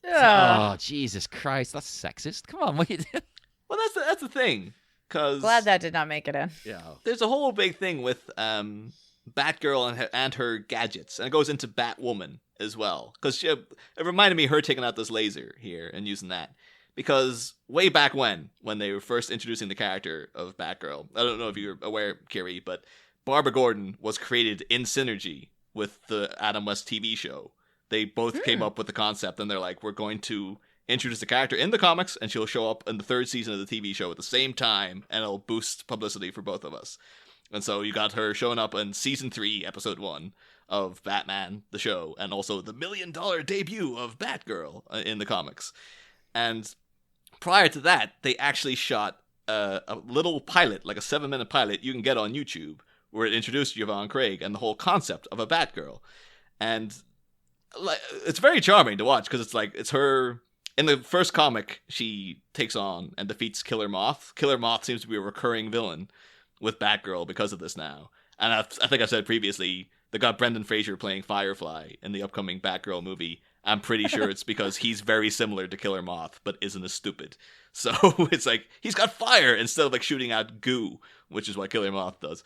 Oh, Jesus Christ. That's sexist. Come on, what are you doing? Well, that's the thing. Cause glad that did not make it in. Yeah. There's a whole big thing with Batgirl and her gadgets. And it goes into Batwoman as well. Because it reminded me of her taking out this laser here and using that. Because way back when they were first introducing the character of Batgirl, I don't know if you're aware, Kiri, but Barbara Gordon was created in synergy with the Adam West TV show. They both came up with the concept, and they're like, we're going to introduce the character in the comics, and she'll show up in the third season of the TV show at the same time, and it'll boost publicity for both of us. And so you got her showing up in season 3, episode 1 of Batman, the show, and also the $1 million debut of Batgirl in the comics. And prior to that, they actually shot a little pilot, like a 7-minute pilot you can get on YouTube, where it introduced Yvonne Craig and the whole concept of a Batgirl. And it's very charming to watch, because it's her. In the first comic, she takes on and defeats Killer Moth. Killer Moth seems to be a recurring villain with Batgirl because of this now. And I think I said previously, they got Brendan Fraser playing Firefly in the upcoming Batgirl movie. I'm pretty sure it's because he's very similar to Killer Moth, but isn't as stupid. So it's like, he's got fire instead of shooting out goo, which is what Killer Moth does.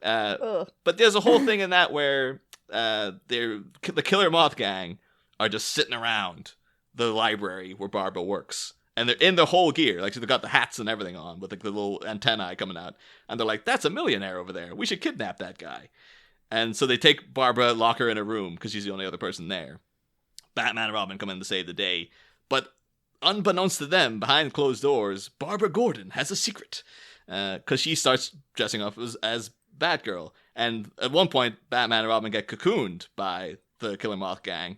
But there's a whole thing in that where the Killer Moth gang are just sitting around the library where Barbara works. And they're in the whole gear. So they've got the hats and everything on with the little antennae coming out. And they're like, that's a millionaire over there. We should kidnap that guy. And so they take Barbara, lock her in a room because she's the only other person there. Batman and Robin come in to save the day. But unbeknownst to them, behind closed doors, Barbara Gordon has a secret. Because she starts dressing up as Batgirl. And at one point, Batman and Robin get cocooned by the Killer Moth gang.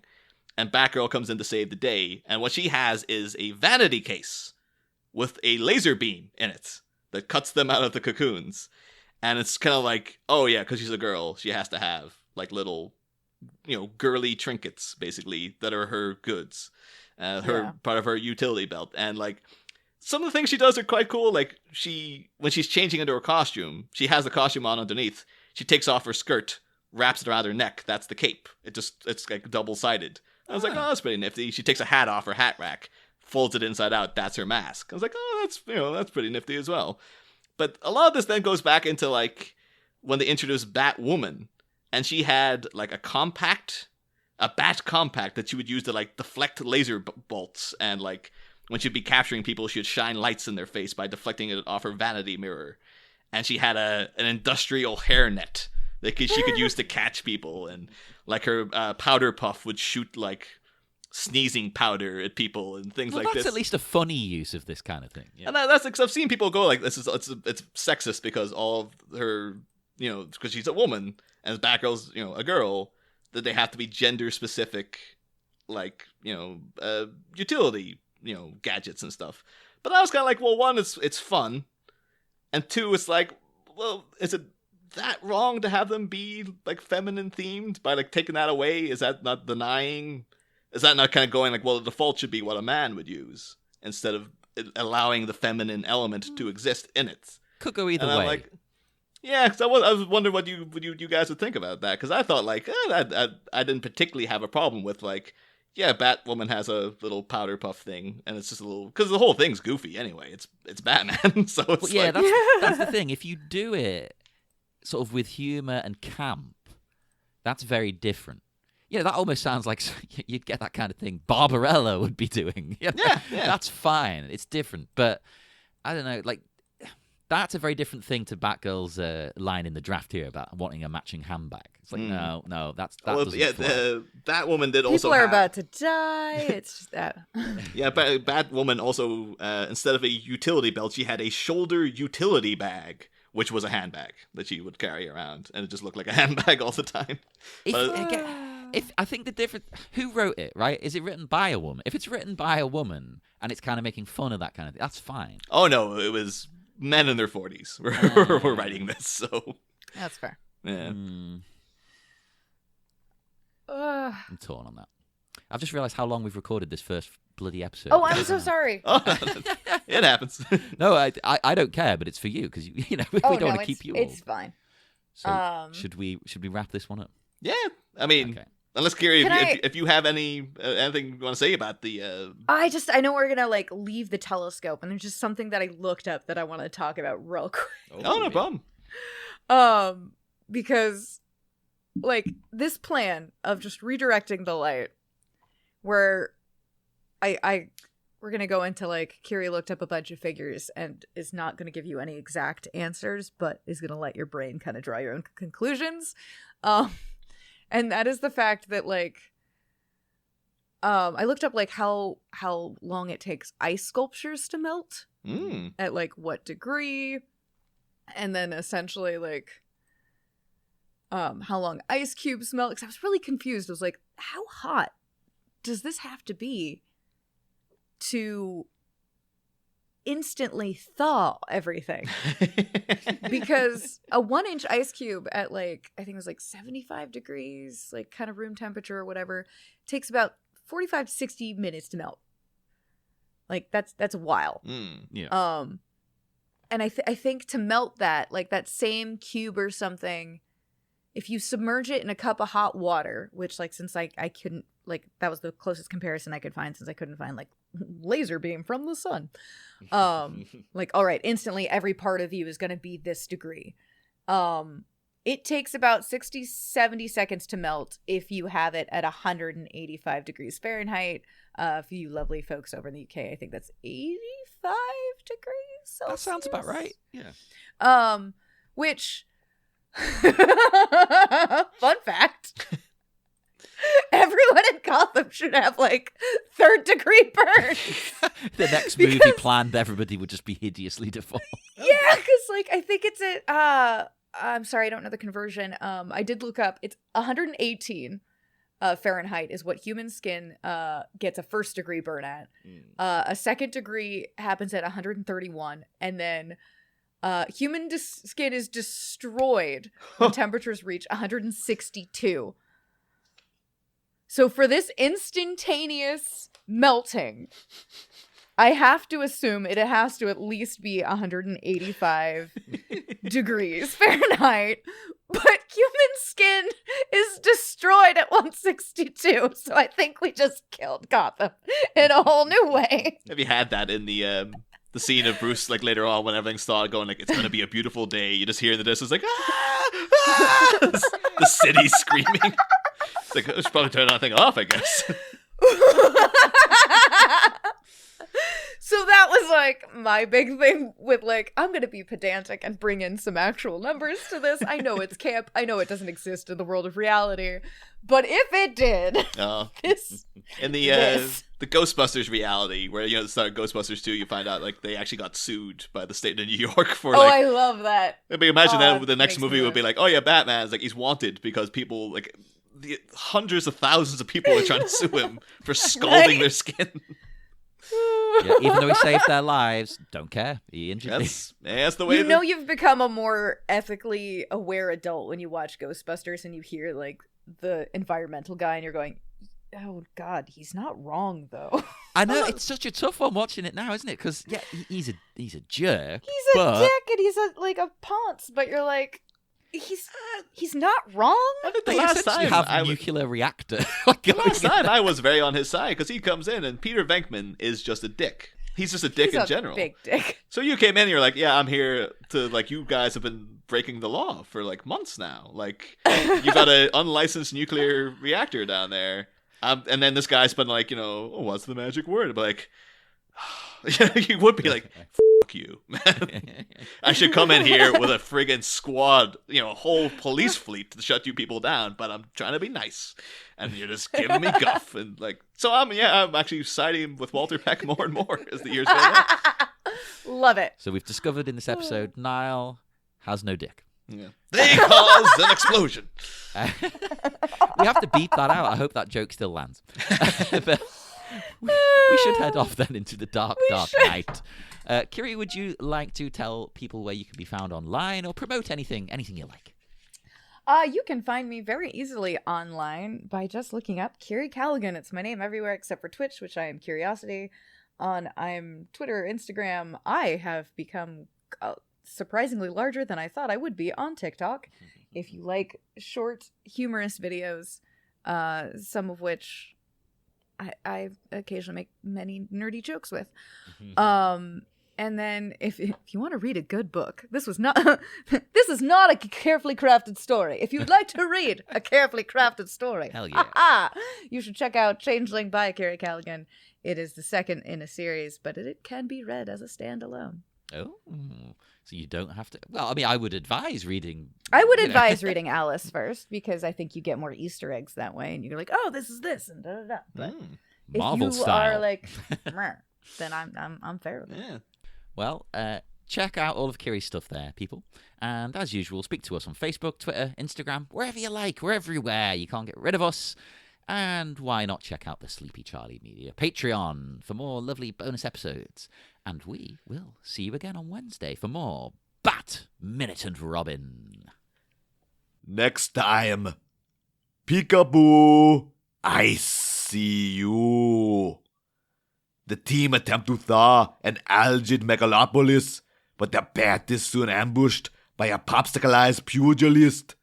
And Batgirl comes in to save the day. And what she has is a vanity case with a laser beam in it that cuts them out of the cocoons. And it's kind of like, oh yeah, because she's a girl, she has to have little, girly trinkets, basically, that are her goods. Part of her utility belt. And some of the things she does are quite cool. When she's changing into her costume, she has the costume on underneath. She takes off her skirt, wraps it around her neck. That's the cape. It's double-sided. I was like, oh, that's pretty nifty. She takes a hat off her hat rack, folds it inside out. That's her mask. I was like, oh, that's pretty nifty as well. But a lot of this then goes back into when they introduced Batwoman, and she had a bat compact that she would use to deflect laser bolts, and when she'd be capturing people, she would shine lights in their face by deflecting it off her vanity mirror. And she had an industrial hairnet that she could use to catch people, and her powder puff would shoot sneezing powder at people and things like this. That's at least a funny use of this kind of thing. Yeah. And that's because I've seen people go it's sexist because all of her, because she's a woman and Batgirl's, a girl, that they have to be gender specific, utility, gadgets and stuff. But I was kind of well, one, it's fun, and two, it's well, is it that wrong to have them be feminine themed by taking that away? Is that not denying? Is that not kind of going well, the default should be what a man would use instead of allowing the feminine element to exist in it? Could go either way. Yeah, because I was wondering what you guys would think about that, because I thought I didn't particularly have a problem with Batwoman has a little powder puff thing, and it's just a little, because the whole thing's goofy anyway. It's Batman, so it's that's the thing. If you do it sort of with humor and camp, that's very different. That almost sounds like you'd get that kind of thing Barbarella would be doing. Yeah, that's fine. It's different, but I don't know. that's a very different thing to Batgirl's line in the draft here about wanting a matching handbag. It's like, no, that doesn't flow. That woman did People also are about to die. It's just that. Yeah, Batwoman also, instead of a utility belt, she had a shoulder utility bag, which was a handbag that she would carry around, and it just looked like a handbag all the time. If I think the difference, who wrote it, right? Is it written by a woman? If it's written by a woman and it's kind of making fun of that kind of thing, that's fine. Oh no, it was men in their 40s were writing this, so that's fair. Yeah. I'm torn on that. I've just realised how long we've recorded this first bloody episode. Oh, I'm so sorry. It happens. No, I don't care, but it's for you because you know we don't want to keep you. It's fine. So should we wrap this one up? Yeah, I mean. Okay. Unless, Kiri, if you have anything you want to say about the... I know we're going to, leave the telescope, and there's just something that I looked up that I want to talk about real quick. Oh, no problem. Because, this plan of just redirecting the light, where we're going to go into, Kiri looked up a bunch of figures and is not going to give you any exact answers, but is going to let your brain kind of draw your own conclusions. And that is the fact that, I looked up, how long it takes ice sculptures to melt. At, what degree. And then, essentially, how long ice cubes melt. Because I was really confused. I was like, how hot does this have to be to instantly thaw everything? Because a 1-inch ice cube at I think it was 75 degrees, kind of room temperature or whatever, takes about 45 to 60 minutes to melt. That's a while. Yeah. And I think to melt that, that same cube or something, if you submerge it in a cup of hot water, which since I couldn't, that was the closest comparison I could find, since I couldn't find laser beam from the sun. All right, instantly every part of you is going to be this degree. It takes about 60-70 seconds to melt if you have it at 185 degrees Fahrenheit. For you lovely folks over in the UK, I think that's 85 degrees Celsius. That sounds about right. Yeah. Which fun fact. Everyone in Gotham should have 3rd degree burns. The next movie planned, everybody would just be hideously deformed. Yeah, because I think it's I'm sorry, I don't know the conversion. I did look up. It's 118 Fahrenheit is what human skin gets a 1st degree burn at. A 2nd degree happens at 131, and then human skin is destroyed when temperatures reach 162. So for this instantaneous melting, I have to assume it has to at least be 185 degrees Fahrenheit, but human skin is destroyed at 162, so I think we just killed Gotham in a whole new way. Have you had that in the scene of Bruce, later on when everything's thought going, it's going to be a beautiful day, you just hear in the distance, the city screaming. It's I should probably turn that thing off, I guess. So that was my big thing with I'm going to be pedantic and bring in some actual numbers to this. I know it's camp. I know it doesn't exist in the world of reality. But if it did, in the Ghostbusters reality, where the start of Ghostbusters 2, you find out they actually got sued by the state of New York for I love that. I mean, imagine that the next movie would be oh yeah, Batman's he's wanted because people the hundreds of thousands of people are trying to sue him for scalding their skin. Yeah, even though he saved their lives, don't care. He injured me. That's the way. You've become a more ethically aware adult when you watch Ghostbusters and you hear the environmental guy and you're going, oh God, he's not wrong though. I know, it's such a tough one watching it now, isn't it? Because he's a jerk. He's a dick and he's a ponce, but you're he's not wrong. The last time you have a nuclear reactor. Last time I was very on his side because he comes in and Peter Venkman is just a dick. He's just a dick in general. Big dick. So you came in and you're yeah, I'm here to you guys have been breaking the law for months now. You got an unlicensed nuclear reactor down there. And then this guy's been what's the magic word? But you would be fuck you. I should come in here with a friggin' squad, a whole police fleet to shut you people down, but I'm trying to be nice. And you're just giving me guff. And so I'm actually siding with Walter Peck more and more as the years go on. Love it. So we've discovered in this episode, Niall has no dick. Yeah. They caused an explosion. We have to beep that out. I hope that joke still lands. But we should head off then into the dark night. Kiri, would you like to tell people where you can be found online or promote anything you like? You can find me very easily online by just looking up Kiri Callaghan. It's my name everywhere except for Twitch, which I am Curiosity. I'm Twitter, Instagram. I have become surprisingly larger than I thought I would be on TikTok. If you like short, humorous videos, some of which I occasionally make many nerdy jokes with. And then if you want to read a good book, this is not a carefully crafted story. If you'd like to read a carefully crafted story, hell yeah, you should check out Changeling by Kiri Callaghan. It is the second in a series, but it can be read as a standalone. Oh, so you don't have to. Well, I mean, I would advise reading. I would advise reading Alice first because I think you get more Easter eggs that way, and you're like, oh, this is this, and da da da. But if Marvel you style. are like, then I'm fair with it. Yeah. Well, check out all of Kiri's stuff there, people. And as usual, speak to us on Facebook, Twitter, Instagram, wherever you like. We're everywhere. You can't get rid of us. And why not check out the Sleepy Charlie Media Patreon for more lovely bonus episodes. And we will see you again on Wednesday for more Bat, Minute and Robin. Next time, Peekaboo, I see you. The team attempt to thaw an algid megalopolis, but their path is soon ambushed by a popsicleized pugilist.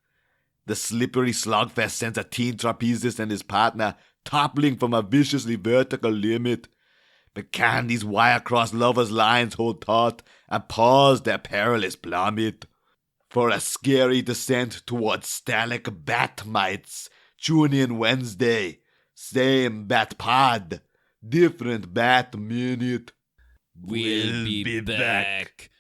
The slippery slugfest sends a teen trapezist and his partner toppling from a viciously vertical limit. But can these wire-crossed lovers' lines hold taut and pause their perilous plummet? For a scary descent towards Stalic Batmites, tune in Wednesday. Same Bat Pod, different Bat Minute. We'll be back.